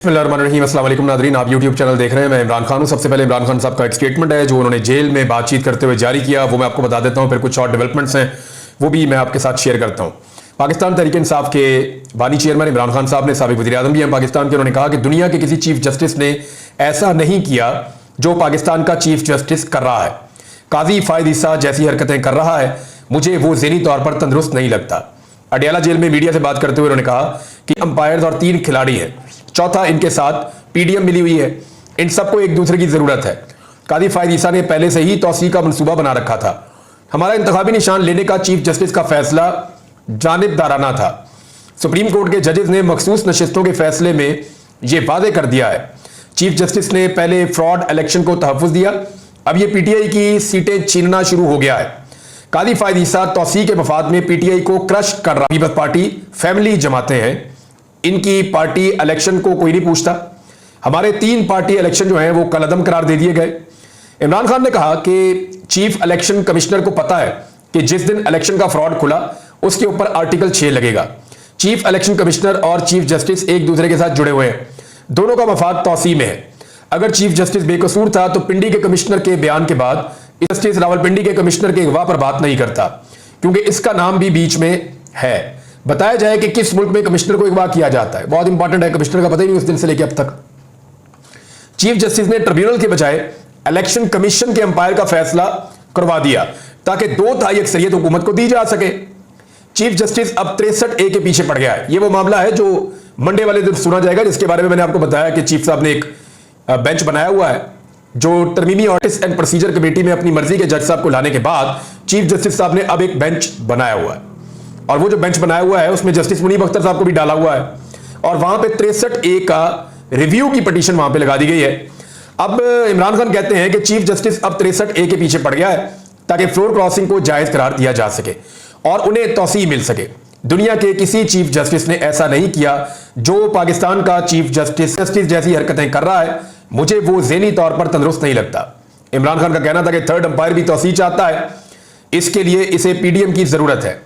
बिस्मिल्लाहिर्रहमानिर्रहीम। अस्सलाम वालेकुम नादरीन, आप यूट्यूब चैनल देख रहे हैं। मैं इमरान खान हूं। सबसे पहले इमरान खान साहब का एक स्टेटमेंट है जो उन्होंने जेल में बातचीत करते हुए जारी किया, वो मैं आपको बता देता हूं। फिर कुछ और डेवलपमेंट्स हैं वो भी मैं आपके साथ शेयर करता हूं। पाकिस्तान तहरीक इंसाफ के बानी चेयरमैन इमरान खान साहब ने, साबिक वज़ीर आज़म भी हैं पाकिस्तान के, उन्होंने कहा कि दुनिया के किसी चीफ जस्टिस ने ऐसा नहीं किया जो पाकिस्तान का चीफ जस्टिस कर रहा है। काजी फायद ईसा जैसी हरकतें कर रहा है, मुझे वो ज़हनी तौर पर तंदुरुस्त नहीं लगता। अडियाला जेल में मीडिया से बात करते हुए उन्होंने कहा कि अंपायर्स और 3 खिलाड़ी हैं, चौथा इनके साथ पीडीएम मिली हुई है, इन सबको एक दूसरे की जरूरत है। कादी फायद ईसा ने पहले से ही तौसी का मंसूबा बना रखा था। हमारा इंतखाबी निशान लेने का चीफ जस्टिस का फैसला जानिबदाराना था। सुप्रीम कोर्ट के जजेस ने मखसूस नशिस्तों के फैसले में यह वादे कर दिया है। चीफ जस्टिस ने पहले फ्रॉड इलेक्शन को तहफ़्फ़ुज़ दिया, अब यह पीटीआई की सीटें छीनना शुरू हो गया है। कादी फायद ईसा तौसी के मफाद में पीटीआई को क्रश कर रहा। पीपल्स पार्टी फैमिली जमातें हैं, इनकी पार्टी इलेक्शन को कोई नहीं पूछता। हमारे 3 पार्टी इलेक्शन जो हैं वो कलअदम करार दे दिए गए। इमरान खान ने कहा कि चीफ इलेक्शन कमिश्नर को पता है कि जिस दिन इलेक्शन का फ्रॉड खुला उसके ऊपर आर्टिकल 6 लगेगा। चीफ इलेक्शन कमिश्नर और चीफ जस्टिस एक दूसरे के साथ जुड़े हुए हैं, दोनों का मफाद तौसी में है। अगर चीफ जस्टिस बेकसूर था तो पिंडी के कमिश्नर के बयान के बाद जस्टिस रावलपिंडी के कमिश्नर के अगवा पर बात नहीं करता, क्योंकि इसका नाम भी बीच में है। बताया जाए कि किस मुल्क में कमिश्नर को अगवा किया जाता है, बहुत इंपॉर्टेंट है, कमिश्नर का पता ही नहीं उस दिन से लेकर अब तक। चीफ जस्टिस ने ट्रिब्यूनल के बजाय इलेक्शन कमीशन के अंपायर का फैसला करवा दिया ताकि 2/3 अक्सरियत हुकूमत को दी जा सके। चीफ जस्टिस अब 63A के पीछे पड़ गया है। यह वो मामला है जो मंडे वाले दिन सुना जाएगा, जिसके बारे में मैंने आपको बताया कि चीफ साहब ने एक बेंच बनाया हुआ है जो तरमीमी ऑडिट एंड प्रोसीजर कमेटी में अपनी मर्जी के जज साहब को लाने के बाद चीफ जस्टिस साहब ने अब एक बेंच बनाया हुआ है, और वो जो बेंच बनाया हुआ है उसमें जस्टिस मुनीब अख्तर साहब को भी डाला हुआ है, और वहां पे 63A का रिव्यू की पिटीशन वहां पे लगा दी गई है। अब इमरान खान कहते हैं कि चीफ जस्टिस अब 63A के पीछे पड़ गया है ताकि फ्लोर क्रॉसिंग को जायज करार दिया जा सके और उन्हें तौसीह मिल सके। दुनिया के किसी चीफ जस्टिस ने ऐसा नहीं किया जो पाकिस्तान का चीफ जस्टिस जैसी हरकतें कर रहा है, मुझे वो ज़हनी तौर पर तंदुरुस्त नहीं लगता। इमरान खान का कहना था कि थर्ड अंपायर भी तौसीह चाहता है, इसके लिए इसे पीडीएम की जरूरत है।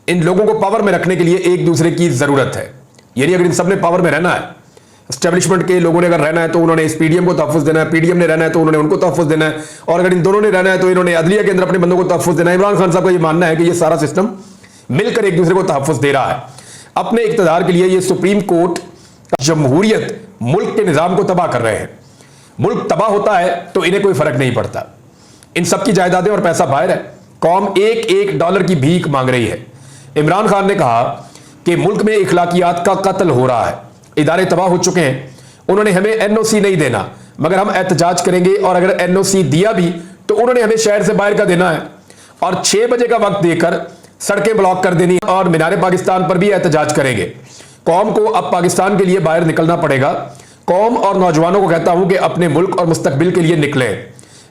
इन लोगों को पावर में रखने के लिए एक दूसरे की जरूरत है। यानी अगर इन सब ने पावर में रहना है, एस्टेब्लिशमेंट के लोगों ने अगर रहना है तो उन्होंने इस पीडीएम को तहफ़्फ़ुज़ देना है, पीडीएम ने रहना है तो उन्होंने उनको तहफ़्फ़ुज़ देना है, और अगर इन दोनों ने रहना है तो इन्होंने अदलिया के अंदर अपने बंदों को तहफ़्फ़ुज़ देना है। इमरान खान साहब का यह मानना है कि यह सारा सिस्टम मिलकर एक दूसरे को तहफ़्फ़ुज़ दे रहा है। अपने इक़्तिदार के लिए ये सुप्रीम कोर्ट जमहूरियत मुल्क के निज़ाम को तबाह कर रहे हैं। मुल्क तबाह होता है तो इन्हें कोई फर्क नहीं पड़ता। इन सबकी जायदादें और पैसा बाहर है, कौम $1 $1 की भीख मांग रही है। इमरान खान ने कहा कि मुल्क में इखलाकियात का कत्ल हो रहा है, इदारे तबाह हो चुके हैं, उन्होंने हमें एनओसी नहीं देना, मगर हम एहतजाज करेंगे, और अगर एनओसी दिया भी तो उन्होंने हमें शहर से बाहर का देना है, और 6 बजे का वक्त देकर सड़कें ब्लॉक कर देनी, और मीनार पाकिस्तान पर भी एहतजाज करेंगे। कौम को अब पाकिस्तान के लिए बाहर निकलना पड़ेगा। कौम और नौजवानों को कहता हूं कि अपने मुल्क और मुस्तकबिल के लिए निकले।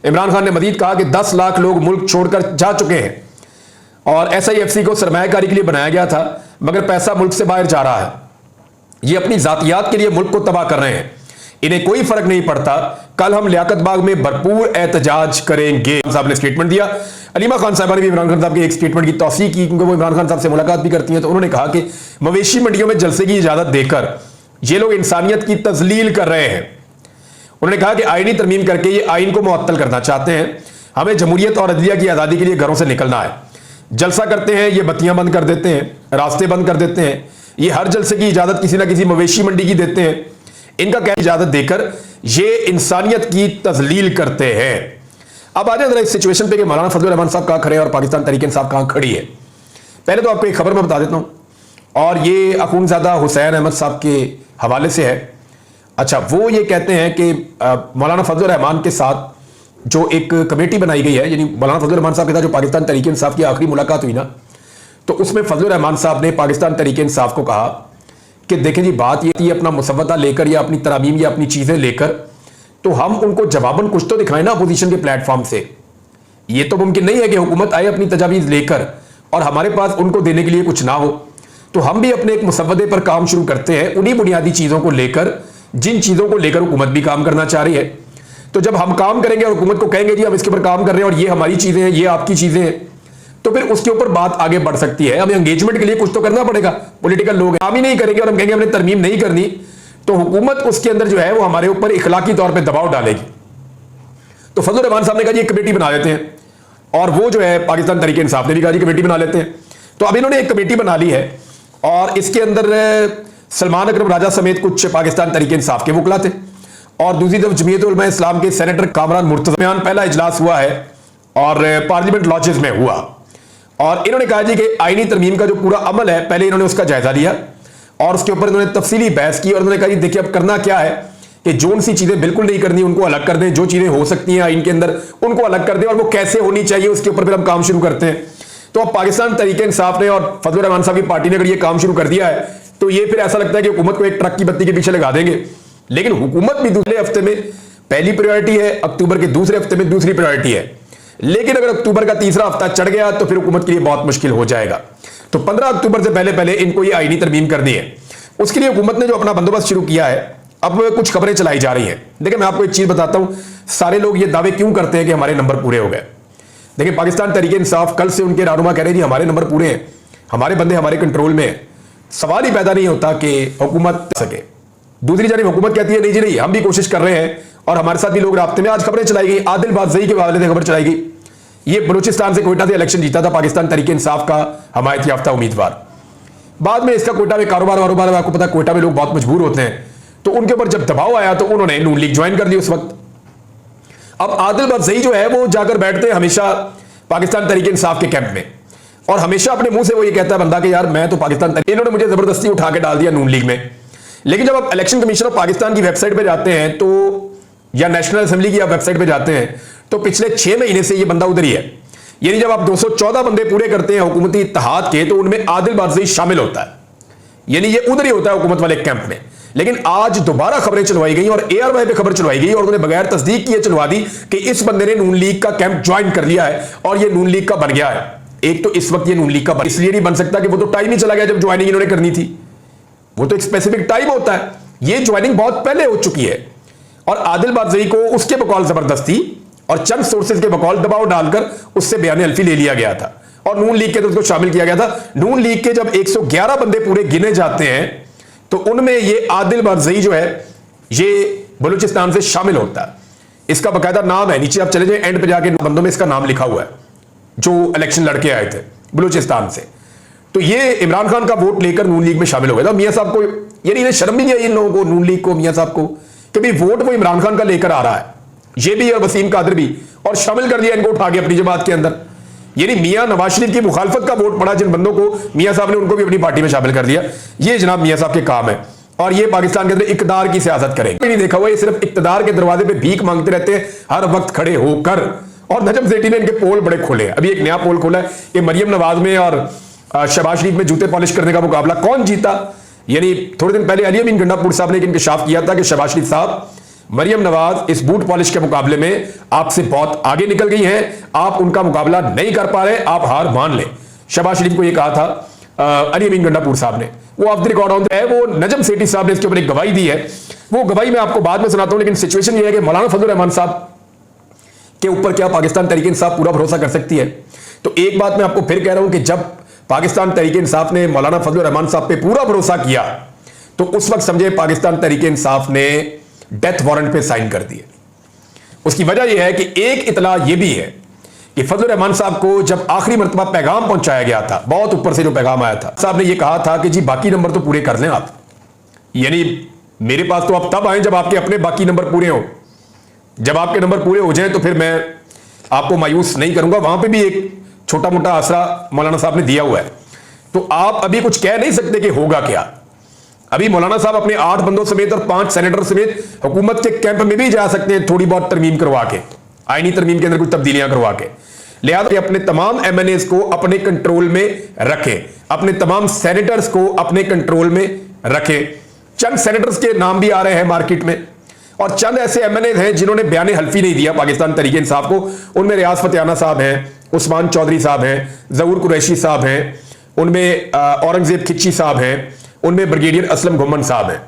इमरान खान ने मजीद कहा कि 10 लाख लोग मुल्क छोड़कर जा चुके हैं, और SIFC को सरमायाकारी के लिए बनाया गया था, मगर पैसा मुल्क से बाहर जा रहा है। ये अपनी जातियात के लिए मुल्क को तबाह कर रहे हैं, इन्हें कोई फर्क नहीं पड़ता। कल हम लियाकत बाग में भरपूर एहतजाज करेंगे, साहब ने स्टेटमेंट दिया। अलीमा खान साहबा ने भी इमरान खान साहब के एक स्टेटमेंट की तौसीह की, क्योंकि वो इमरान खान साहब से मुलाकात भी करती हैं, तो उन्होंने कहा कि मवेशी मंडियों में जलसे की इजाजत देकर ये लोग इंसानियत की तजलील कर रहे हैं। उन्होंने कहा कि आईनी तरमीम करके ये आइन को मुअत्तल करना चाहते हैं। हमें जमहूरियत और अदलिया की आज़ादी के लिए घरों से निकलना है। जलसा करते हैं, ये बत्तियां बंद कर देते हैं, रास्ते बंद कर देते हैं, ये हर जलसे की इजाजत किसी ना किसी मवेशी मंडी की देते हैं। इनका क्या इजाजत देकर ये इंसानियत की तजलील करते हैं। अब आ जाए जरा इस सिचुएशन पे कि मौलाना फजलुर रहमान साहब कहां खड़े हैं और पाकिस्तान तहरीक इंसाफ कहां खड़ी है। पहले तो आपको एक खबर मैं बता देता हूं, और ये अखूनज़ादा हुसैन अहमद साहब के हवाले से है। अच्छा, वो ये कहते हैं कि मौलाना फजलुर रहमान के साथ जो एक कमेटी बनाई गई है, यानी मौलाना फजलुर रहमान साहब के साथ जो पाकिस्तान तहरीक इंसाफ की आखिरी मुलाकात हुई ना, तो उसमें फजलुर रहमान साहब ने पाकिस्तान तहरीक इंसाफ को कहा कि देखें जी, बात ये थी अपना मुसव्वदा लेकर या अपनी तरामीम या अपनी चीज़ें लेकर, तो हम उनको जवाबन कुछ तो दिखाएं ना अपोजिशन के प्लेटफॉर्म से। ये तो मुमकिन नहीं है कि हुकूमत आए अपनी तजावीज़ लेकर और हमारे पास उनको देने के लिए कुछ ना हो। तो हम भी अपने एक मुसव्वदे पर काम शुरू करते हैं, उन्हीं बुनियादी चीज़ों को लेकर जिन चीज़ों को लेकर हुकूमत भी काम करना चाह रही है। तो जब हम काम करेंगे और हुकूमत को कहेंगे जी हम इसके ऊपर काम कर रहे हैं और ये हमारी चीज़ें हैं, ये आपकी चीज़ें हैं, तो फिर उसके ऊपर बात आगे बढ़ सकती है। हमें एंगेजमेंट के लिए कुछ तो करना पड़ेगा। पॉलिटिकल लोग काम ही नहीं करेंगे और हम कहेंगे हमने तरमीम नहीं करनी, तो हुकूमत उसके अंदर जो है वो हमारे ऊपर इखलाकी तौर पे दबाव डालेगी। तो फजलुर रहमान साहब ने कहा जी एक कमेटी बना लेते हैं, और वो जो है पाकिस्तान तहरीक इंसाफ ने भी कहा जी कमेटी बना लेते हैं। तो अब इन्होंने एक कमेटी बना ली है और इसके अंदर सलमान अकरम राजा समेत कुछ पाकिस्तान तहरीक इंसाफ के वकला थे, और दूसरी तरफ जमीयत उलमा इस्लाम के सेनेटर कामरान मुर्तज़ा पहला इजलास हुआ है और पार्लियामेंट लॉजेस में हुआ, और इन्होंने कहा जी कि आईनी तरमीम का जो पूरा अमल है पहले इन्होंने उसका जायजा लिया और उसके ऊपर इन्होंने तफसीली बहस की, और उन्होंने कहा जी देखिए अब करना क्या है कि जोन सी चीजें बिल्कुल नहीं करनी उनको अलग कर दें, जो चीजें हो सकती हैं आइन के अंदर उनको अलग कर दें, और वो कैसे होनी चाहिए उसके ऊपर फिर हम काम शुरू करते हैं। तो अब पाकिस्तान तहरीक इंसाफ ने और फजलुर रहमान साहब की पार्टी ने अगर ये काम शुरू कर दिया है तो ये फिर ऐसा लगता है कि हुकूमत को एक ट्रक की बत्ती के पीछे लगा देंगे। लेकिन हुकूमत भी दूसरे हफ्ते में पहली प्रायोरिटी है, अक्टूबर के दूसरे हफ्ते में दूसरी प्रायोरिटी है, लेकिन अगर अक्टूबर का तीसरा हफ्ता चढ़ गया तो फिर हुकूमत के लिए बहुत मुश्किल हो जाएगा। तो 15 अक्टूबर से पहले पहले इनको ये आईनी तरमीम करनी है। उसके लिए हुकूमत ने जो अपना बंदोबस्त शुरू किया है, अब कुछ खबरें चलाई जा रही हैं। देखिए मैं आपको एक चीज बताता हूं, सारे लोग ये दावे क्यों करते हैं कि हमारे नंबर पूरे हो गए। देखिए पाकिस्तान तहरीक इंसाफ कल से उनके रहनुमा कह रहे हैं जी हमारे नंबर पूरे हैं, हमारे बंदे हमारे कंट्रोल में हैं, सवाल ही पैदा नहीं होता कि हुकूमत सके। दूसरी जानिब हुकूमत कहती है नहीं जी नहीं, हम भी कोशिश कर रहे हैं और हमारे साथ भी लोग राब्ते में। आज खबरें चलाई गई, आदिल बादशाही के हवाले से खबर चलाई गई, ये बलूचिस्तान से कोयटा से इलेक्शन जीता था पाकिस्तान तहरीक इंसाफ का हमायत याफ्ता उम्मीदवार। बाद में इसका कोयटा में कारोबार आपको पता कोयटा में लोग बहुत मजबूर होते हैं, तो उनके ऊपर जब दबाव आया तो उन्होंने नून लीग ज्वाइन कर ली उस वक्त। अब आदिल बादशाही जो है वो जाकर बैठते हैं हमेशा पाकिस्तान तहरीक इंसाफ के कैंप में, और हमेशा अपने मुंह से वो ये कहता है बंदा कि यार मैं तो पाकिस्तान तहरीक, इन्होंने मुझे जबरदस्ती उठा के डाल दिया नून लीग में। लेकिन जब आप इलेक्शन कमीशन ऑफ पाकिस्तान की वेबसाइट पे जाते हैं तो, या नेशनल असेंबली की आप वेबसाइट पे जाते हैं तो पिछले 6 महीने से ये बंदा उधर ही है। यानी जब आप 214 बंदे पूरे करते हैं हुकूमती इत्तेहाद के तो उनमें आदिल बादशाही शामिल होता है, यानी ये उधर ही होता है हुकूमत वाले कैंप में। लेकिन आज दोबारा खबरें चलवाई गई और ARY पे खबर चलवाई गई और उन्होंने बगैर तस्दीक किए चलवा दी कि इस बंदे ने नून लीग का कैंप ज्वाइन कर लिया है और ये नून लीग का बन गया है। एक तो इस वक्त ये नून लीग का इसलिए नहीं बन सकता कि वो तो टाइम ही चला गया जब ज्वाइनिंग इन्होंने करनी थी, वो तो एक स्पेसिफिक टाइम होता है, ये ज्वाइनिंग बहुत पहले हो चुकी है। और आदिल बादशाही को उसके बकौल जबरदस्ती और चंद सोर्सेज के बकौल दबाव डालकर उससे बयान अल्फी ले लिया गया था और नून लीग के तो उसको शामिल किया गया था। नून लीग के जब 111 बंदे पूरे गिने जाते हैं तो उनमें ये आदिल बादशाही जो है ये बलूचिस्तान से शामिल होता है। इसका बकायदा नाम है, नीचे आप चले जाए एंड पे जाके बंदों में इसका नाम लिखा हुआ है जो इलेक्शन लड़के आए थे बलूचिस्तान से। तो ये इमरान खान का वोट लेकर नून लीग में शामिल हो गया था। मियां साहब को यानी इन्हें शर्म भी नहीं आई इन लोगों को, नून लीग को, मियां साहब को, कि भाई वोट वो इमरान खान का लेकर आ रहा है, ये भी और वसीम कादर भी, और शामिल कर दिया इनको उठा के अपनी जमात के अंदर। यानी मियां नवाज शरीफ की मुखालफत का वोट पड़ा जिन बंदों को, मियां साहब ने उनको भी अपनी पार्टी में शामिल कर दिया। ये जनाब मियां साहब के काम है और ये पाकिस्तान के अंदर इक़्तिदार की सियासत करेंगे। नहीं देखा हुआ, ये सिर्फ इक़्तिदार के दरवाजे पे भीख मांगते रहते हैं हर वक्त खड़े होकर। और नजम सेठी ने इनके पोल बड़े खोले, अभी एक नया पोल खोला है कि मरियम नवाज में और शहबाज शरीफ में जूते पॉलिश करने का मुकाबला कौन जीता। यानी थोड़े दिन पहले अली अमीन गंडापुर साहब ने एक इंकशाफ किया था कि शहबाज शरीफ साहब, मरियम नवाज इस बूट पॉलिश के मुकाबले में आपसे बहुत आगे निकल गई हैं, आप उनका मुकाबला नहीं कर पा रहे, आप हार मान लें। शहबाज शरीफ को यह कहा था अली अमीन गंडापुर साहब ने, वो ऑफ द रिकॉर्ड ऑन है, वो नजम सेठी साहब ने इसके ऊपर एक गवाही दी है। वो गवाही मैं आपको बाद में सुनाता हूं, लेकिन सिचुएशन ये है कि मौलाना फजलुर रहमान साहब के ऊपर क्या पाकिस्तान तहरीक इंसाफ पूरा भरोसा कर सकती है। तो एक बात मैं आपको फिर कह रहा हूं कि जब पाकिस्तान तहरीक इंसाफ ने मौलाना फजलुर रहमान साहब पे पूरा भरोसा किया तो उस वक्त समझे पाकिस्तान तहरीक इंसाफ ने डेथ वारंट पे साइन कर दिए। उसकी वजह यह है कि एक इतला यह भी है कि फजलुर रहमान साहब को जब आखिरी मरतबा पैगाम पहुंचाया गया था, बहुत ऊपर से जो पैगाम आया था, साहब ने यह कहा था कि जी बाकी नंबर तो पूरे कर लें आप, यानी मेरे पास तो आप तब आए जब आपके अपने बाकी नंबर पूरे हो, जब आपके नंबर पूरे हो जाए तो फिर मैं आपको मायूस नहीं करूंगा। वहां पे भी एक छोटा मोटा आसरा मौलाना साहब ने दिया हुआ है। तो आप अभी कुछ कह नहीं सकते कि होगा क्या। अभी मौलाना साहब अपने 8 बंदों समेत और 5 सेनेटर समेत हुकूमत के कैंप में भी जा सकते हैं, थोड़ी बहुत तरमीम करवा के, आईनी तरमीम के अंदर कुछ तब्दीलियां करवा के। लिहाजा अपने तमाम MNAs को अपने कंट्रोल में रखें, अपने तमाम सेनेटर्स को अपने कंट्रोल में रखें। चंद सेनेटर्स के नाम भी आ रहे हैं मार्केट में और चंद ऐसे MNAs हैं जिन्होंने बयान हल्फी नहीं दिया पाकिस्तान तहरीक इंसाफ को। उनमें रियाज फतेहाना साहब हैं, उस्मान चौधरी साहब हैं, ज़हूर कुरैशी साहब हैं, उनमें औरंगजेब खिच्ची साहब हैं, उनमें ब्रिगेडियर असलम घुम्मन साहब हैं।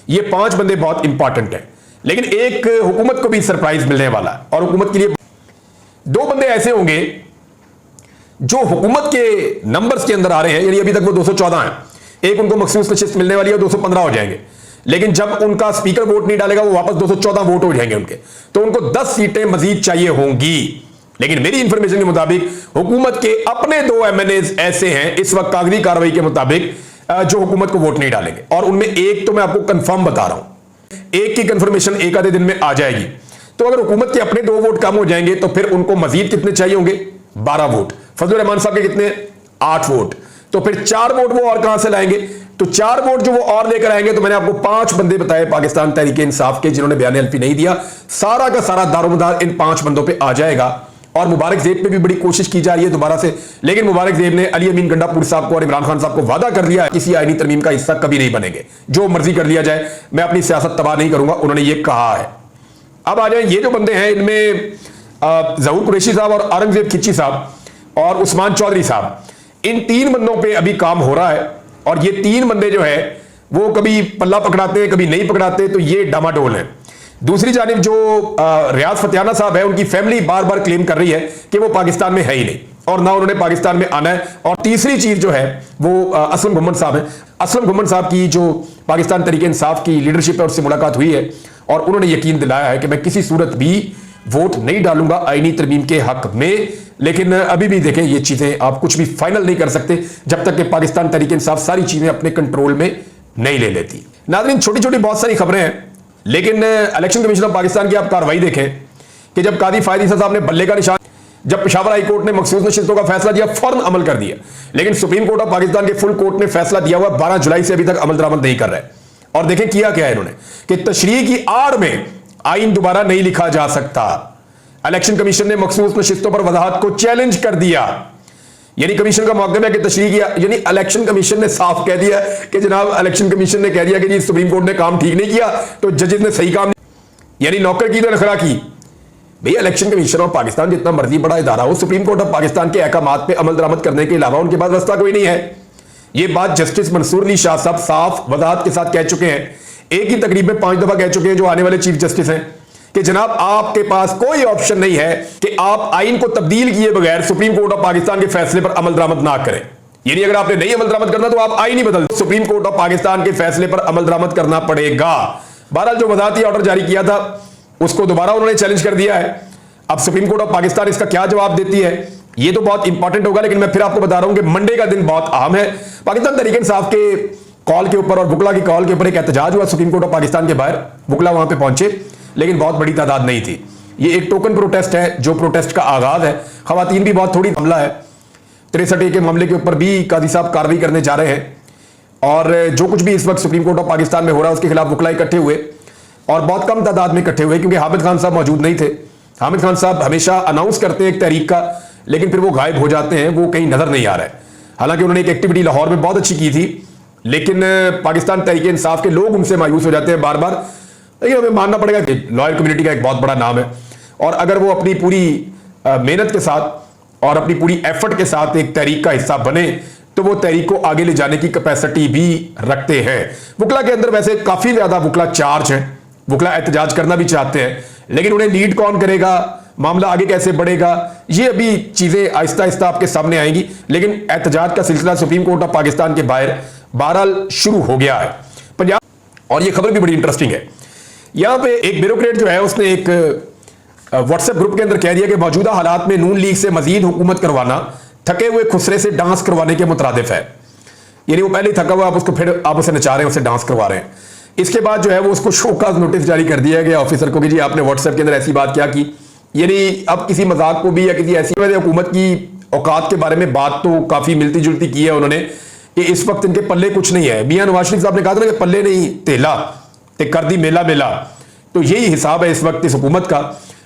ये 5 बंदे बहुत इंपॉर्टेंट हैं। लेकिन एक हुकूमत को भी सरप्राइज मिलने वाला है और हुकूमत के लिए 2 बंदे ऐसे होंगे जो हुकूमत के नंबर्स के अंदर आ रहे हैं, यानी अभी तक वो 214 हैं, एक उनको मखसूस नशिस्त मिलने वाली है, 215 हो जाएंगे। लेकिन जब उनका स्पीकर वोट नहीं डालेगा वो वापस 214 वोट हो जाएंगे उनके, तो उनको 10 सीटें मजीद चाहिए होंगी। लेकिन मेरी इंफॉर्मेशन के मुताबिक हुकूमत के अपने 2 एमएनए ऐसे हैं इस वक्त कागजी कार्रवाई के मुताबिक जो हुकूमत को वोट नहीं डालेंगे, और उनमें एक तो मैं आपको कंफर्म बता रहा हूं, एक की कंफर्मेशन एक आधे दिन में आ जाएगी। तो अगर हुकूमत के अपने 2 वोट कम हो जाएंगे तो फिर उनको मजीद कितने चाहिए होंगे? 12 वोट। फजलुर रहमान साहब के कितने? 8 वोट। तो फिर 4 वोट वो और कहां से लाएंगे? तो 4 वोट जो वो और लेकर आएंगे, तो मैंने आपको 5 बंदे बताए पाकिस्तान तहरीक इंसाफ के जिन्होंने बयान हल्फी नहीं दिया, सारा का सारा दारोमदार इन 5 बंदों पे आ जाएगा। और मुबारक ज़ेब पे भी बड़ी कोशिश की जा रही है दोबारा से, लेकिन मुबारक ज़ेब ने अली अमीन गंडापुर साहब को और इमरान खान साहब को वादा कर लिया है किसी आईनी तरमीम का हिस्सा कभी नहीं बनेंगे, जो मर्जी कर लिया जाए, मैं अपनी सियासत तबाह नहीं करूंगा, उन्होंने ये कहा है। अब आ जाए ये जो बंदे हैं, इनमें ज़हूर कुरैशी साहब और औरंगजेब खिच्ची साहब और उस्मान चौधरी साहब, इन 3 बंदों पे अभी काम हो रहा है। और ये 3 बंदे जो है वो कभी पल्ला पकड़ाते हैं कभी नहीं पकड़ाते, तो ये डामाडोल है। दूसरी जानिब जो रियाज फतेहाना साहब है, उनकी फैमिली बार बार क्लेम कर रही है कि वो पाकिस्तान में है ही नहीं और ना उन्होंने पाकिस्तान में आना है। और तीसरी चीज जो है वो असलम घुम्मन साहब है। असलम घुम्मन साहब की जो पाकिस्तान तहरीक इंसाफ की लीडरशिप है उससे मुलाकात हुई है और उन्होंने यकीन दिलाया है कि मैं किसी सूरत भी वोट नहीं डालूंगा आईनी तरमीम के हक में। लेकिन अभी भी देखें, ये चीजें आप कुछ भी फाइनल नहीं कर सकते जब तक कि पाकिस्तान तहरीक इंसाफ सारी चीजें अपने कंट्रोल में नहीं ले लेती। नाज़रीन, छोटी छोटी बहुत सारी खबरें हैं, लेकिन इलेक्शन कमीशन ऑफ पाकिस्तान की आप कार्रवाई देखें कि जब कादी फायद ईसा साहब ने बल्ले का निशान, जब पेशावर हाई कोर्ट ने मखसूस नशिस्तों का फैसला दिया फौरन अमल कर दिया, लेकिन सुप्रीम कोर्ट ऑफ पाकिस्तान के फुल कोर्ट ने फैसला दिया हुआ 12 जुलाई से अभी तक अमल दरामद नहीं कर रहे। और देखें किया क्या है इन्होंने कि तशरीह की आड़ में आइन दोबारा नहीं लिखा जा सकता। इलेक्शन कमीशन ने मखसूस नशिस्तों पर वजाहत को चैलेंज कर दिया। यानी कमीशन का मकदम है कि तशरीह किया, यानी इलेक्शन कमीशन ने साफ कह दिया कि जनाब इलेक्शन कमीशन ने कह दिया कि जी सुप्रीम कोर्ट ने काम ठीक नहीं किया तो जजेस ने सही काम, यानी नौकर की तो नखरा की। भैया इलेक्शन कमीशन ऑफ पाकिस्तान जितना मर्जी बड़ा इदारा हो, सुप्रीम कोर्ट ऑफ पाकिस्तान के अहकामात पे अमल दरामद करने के अलावा उनके पास रास्ता कोई नहीं है। ये बात जस्टिस मंसूर अली शाह साहब साफ वजाहत के साथ कह चुके हैं, एक ही तकरीब में 5 दफा कह चुके हैं जो आने वाले चीफ जस्टिस हैं कि जनाब आपके पास कोई ऑप्शन नहीं है कि आप आइन को तब्दील किए बगैर सुप्रीम कोर्ट ऑफ पाकिस्तान के फैसले पर अमल दरामद ना करें। यानी अगर आपने नहीं अमल दरामद करना तो आप आइन ही बदल, सुप्रीम कोर्ट ऑफ पाकिस्तान के फैसले पर अमल दरामद करना पड़ेगा। बहरहाल जो वजाहती ऑर्डर जारी किया था उसको दोबारा उन्होंने चैलेंज कर दिया है। अब सुप्रीम कोर्ट ऑफ पाकिस्तान इसका क्या जवाब देती है ये तो बहुत इंपॉर्टेंट होगा, लेकिन मैं फिर आपको बता रहा हूं कि मंडे का दिन बहुत अहम है। पाकिस्तान तहरीक इंसाफ के कॉल के ऊपर और बुकला की कॉल के ऊपर एक एहतजाज हुआ सुप्रीम कोर्ट ऑफ पाकिस्तान के बाहर। बुकला वहां पे पहुंचे लेकिन बहुत बड़ी तादाद नहीं थी। ये एक टोकन प्रोटेस्ट है जो प्रोटेस्ट का आगाज है। खवातीन भी बहुत थोड़ी हमला है। 63A के मामले के ऊपर भी काजी साहब कार्रवाई करने जा रहे हैं और जो कुछ भी इस वक्त सुप्रीम कोर्ट ऑफ पाकिस्तान में हो रहा है उसके खिलाफ बुकला इकट्ठे हुए और बहुत कम तादाद में इकट्ठे हुए क्योंकि हामिद खान साहब मौजूद नहीं थे। हामिद खान साहब हमेशा अनाउंस करते हैं एक तहरीक का, लेकिन फिर वो गायब हो जाते हैं, वो कहीं नजर नहीं आ रहा है। हालांकि उन्होंने एक एक्टिविटी लाहौर में बहुत अच्छी की थी, लेकिन पाकिस्तान तहरीक इंसाफ के लोग उनसे मायूस हो जाते हैं बार बार। लेकिन हमें मानना पड़ेगा कि लॉयल कम्युनिटी का एक बहुत बड़ा नाम है और अगर वो अपनी पूरी मेहनत के साथ और अपनी पूरी एफर्ट के साथ एक तहरीक का हिस्सा बने तो वो तहरीक को आगे ले जाने की कैपेसिटी भी रखते हैं। वुकला के अंदर वैसे काफी ज्यादा वुकला चार्ज है, वुकला एहतजाज करना भी चाहते हैं, लेकिन उन्हें लीड कौन करेगा, मामला आगे कैसे बढ़ेगा, ये अभी चीजें आहिस्ता आहिस्ता आपके सामने आएंगी। लेकिन एहतजाज का सिलसिला सुप्रीम कोर्ट ऑफ पाकिस्तान के बाहर बहरहाल शुरू हो गया है पंजाब। और ये खबर भी बड़ी इंटरेस्टिंग है। यहां पे एक ब्यूरोक्रेट जो है उसने एक व्हाट्सएप ग्रुप के अंदर कह दिया कि मौजूदा हालात में नून लीग से मजीद हुकूमत करवाना थके हुए खुसरे से डांस करवाने के मुतरादिफ है। यानी वो पहले ही थका हुआ, आप उसको फिर आप उसे नचा रहे हैं, उसे डांस करवा रहे हैं। इसके बाद जो है वो उसको शोकाज नोटिस जारी कर दिया गया ऑफिसर को कि जी आपने व्हाट्सएप के अंदर ऐसी बात क्या की। यानी अब किसी मजाक को भी या किसी ऐसी हुकूमत की औकात के बारे में बात तो काफी मिलती जुलती की है उन्होंने कि इस वक्त इनके पल्ले कुछ नहीं है। मियां नवाज शरीफ साहब ने कहा था ना कि पल्ले नहीं तेला ते कर दी मेला मेला, तो यही हिसाब है इस वक्त इस हुकूमत का।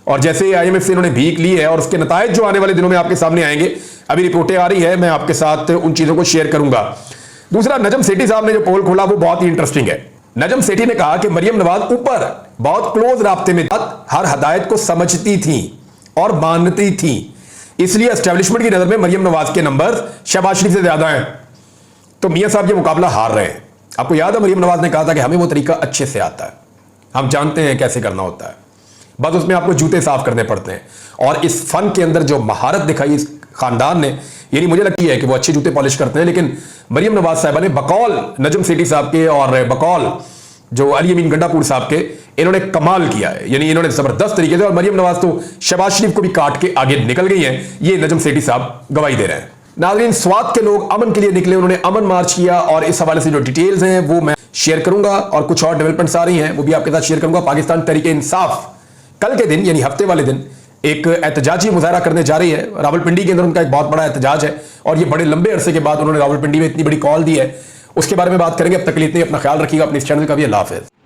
और जैसे IMF से इन्होंने भीख ली है और उसके नतायज जो आने वाले दिनों में आपके सामने आएंगे, अभी रिपोर्टें आ रही है, मैं आपके साथ उन चीजों को शेयर करूंगा। दूसरा, नजम सेठी साहब ने जो पोल खोला वो बहुत ही इंटरेस्टिंग है। नजम सेठी ने कहा कि मरियम नवाज ऊपर बहुत क्लोज राब्ते में हर हदायत को समझती थी और मानती थी, इसलिए एस्टेब्लिशमेंट की नजर में मरियम नवाज के नंबर शहबाज शरीफ से ज्यादा हैं। तो मियां साहब ये मुकाबला हार रहे हैं। आपको याद है मरियम नवाज ने कहा था कि हमें वो तरीका अच्छे से आता है, हम जानते हैं कैसे करना होता है, बस उसमें आपको जूते साफ करने पड़ते हैं। और इस फन के अंदर जो महारत दिखाई इस खानदान ने, यानी मुझे लगती है कि वो अच्छे जूते पॉलिश करते हैं। लेकिन मरियम नवाज साहिबा ने बकौल नजम सेठी साहब के और बकौल जो अली अमीन गंडापुर साहब के, इन्होंने कमाल किया है, यानी इन्होंने जबरदस्त तरीके से, और मरियम नवाज तो शहबाज शरीफ को भी काट के आगे निकल गई हैं, ये नजम सेठी साहब गवाही दे रहे हैं। नाज़रीन, स्वात के लोग अमन के लिए निकले, उन्होंने अमन मार्च किया, और इस हवाले से जो डिटेल्स हैं वो मैं शेयर करूंगा, और कुछ और डेवलपमेंट्स आ रही हैं वो भी आपके साथ शेयर करूंगा। पाकिस्तान तहरीके इंसाफ कल के दिन यानी हफ्ते वाले दिन एक एहतजाजी मुजाहरा करने जा रही है। रावलपिंडी के अंदर उनका एक बहुत बड़ा एहतजाज है, और ये बड़े लंबे अरसे के बाद उन्होंने रावलपिंडी में इतनी बड़ी कॉल दी है, उसके बारे में बात करेंगे। अब तक के लिए इतने, अपना ख्याल रखिएगा, अपने इस चैनल का भी अल्लाह हाफ़िज़।